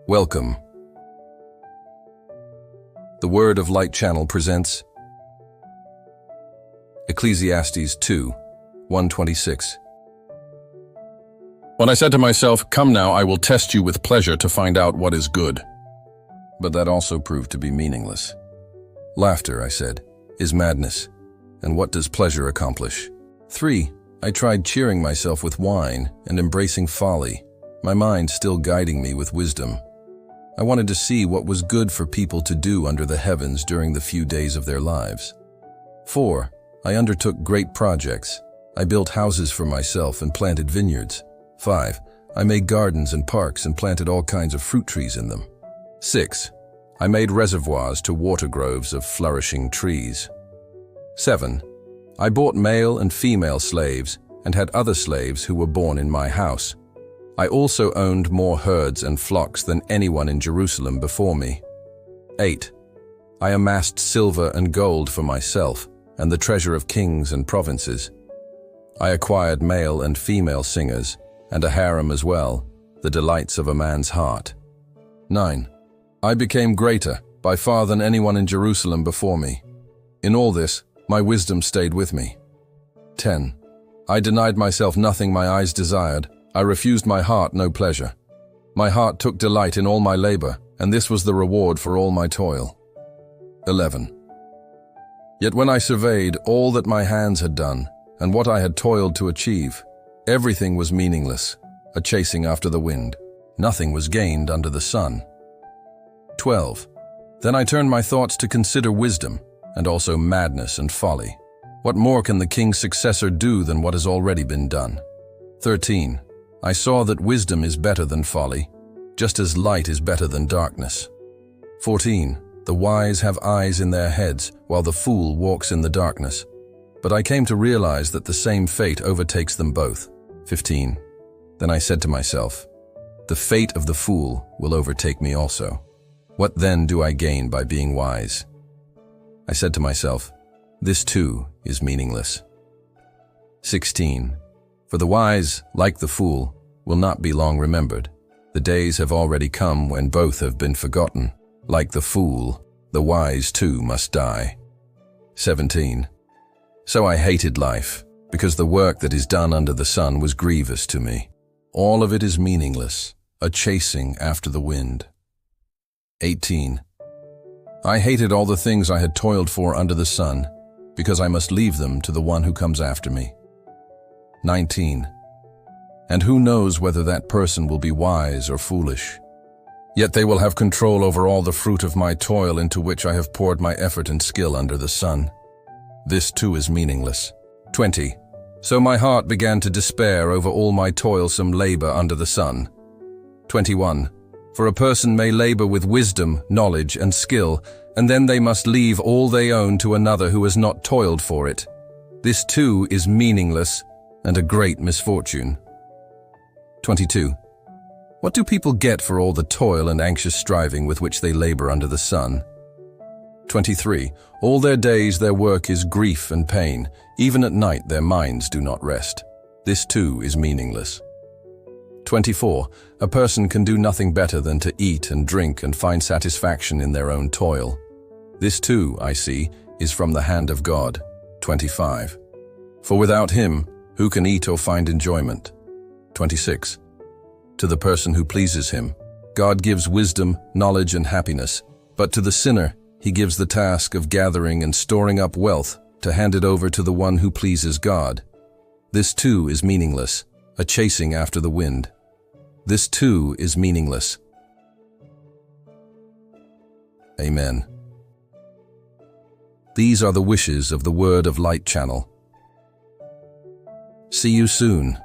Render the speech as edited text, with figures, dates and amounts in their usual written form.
Welcome. The Word of Light Channel presents Ecclesiastes 2, 1:26. When I said to myself, "Come now, I will test you with pleasure to find out what is good." But that also proved to be meaningless. Laughter, I said, is madness. And what does pleasure accomplish? 3. I tried cheering myself with wine and embracing folly, my mind still guiding me with wisdom. I wanted to see what was good for people to do under the heavens during the few days of their lives. 4. I undertook great projects. I built houses for myself and planted vineyards. 5. I made gardens and parks and planted all kinds of fruit trees in them. 6. I made reservoirs to water groves of flourishing trees. 7. I bought male and female slaves and had other slaves who were born in my house. I also owned more herds and flocks than anyone in Jerusalem before me. 8. I amassed silver and gold for myself and the treasure of kings and provinces. I acquired male and female singers and a harem as well, the delights of a man's heart. 9. I became greater by far than anyone in Jerusalem before me. In all this, my wisdom stayed with me. 10. I denied myself nothing my eyes desired. I refused my heart no pleasure. My heart took delight in all my labor, and this was the reward for all my toil. 11. Yet when I surveyed all that my hands had done, and what I had toiled to achieve, everything was meaningless, a chasing after the wind. Nothing was gained under the sun. 12. Then I turned my thoughts to consider wisdom, and also madness and folly. What more can the king's successor do than what has already been done? 13. I saw that wisdom is better than folly, just as light is better than darkness. 14. The wise have eyes in their heads, while the fool walks in the darkness. But I came to realize that the same fate overtakes them both. 15. Then I said to myself, the fate of the fool will overtake me also. What then do I gain by being wise? I said to myself, this too is meaningless. 16. For the wise, like the fool, will not be long remembered. The days have already come when both have been forgotten. Like the fool, the wise too must die. 17. So I hated life, because the work that is done under the sun was grievous to me. All of it is meaningless, a chasing after the wind. 18. I hated all the things I had toiled for under the sun, because I must leave them to the one who comes after me. 19. And who knows whether that person will be wise or foolish? Yet they will have control over all the fruit of my toil into which I have poured my effort and skill under the sun. This too is meaningless. 20. So my heart began to despair over all my toilsome labor under the sun. 21. For a person may labor with wisdom, knowledge, and skill, and then they must leave all they own to another who has not toiled for it. This too is meaningless and a great misfortune. 22. What do people get for all the toil and anxious striving with which they labor under the sun? 23. All their days their work is grief and pain. Even at night their minds do not rest. This too is meaningless. 24. A person can do nothing better than to eat and drink and find satisfaction in their own toil. This too, I see, is from the hand of God. 25. For without him, who can eat or find enjoyment? 26. To the person who pleases him, God gives wisdom, knowledge, and happiness, but to the sinner, he gives the task of gathering and storing up wealth to hand it over to the one who pleases God. This too is meaningless, a chasing after the wind. This too is meaningless. Amen. These are the wishes of the Word of Light Channel. See you soon.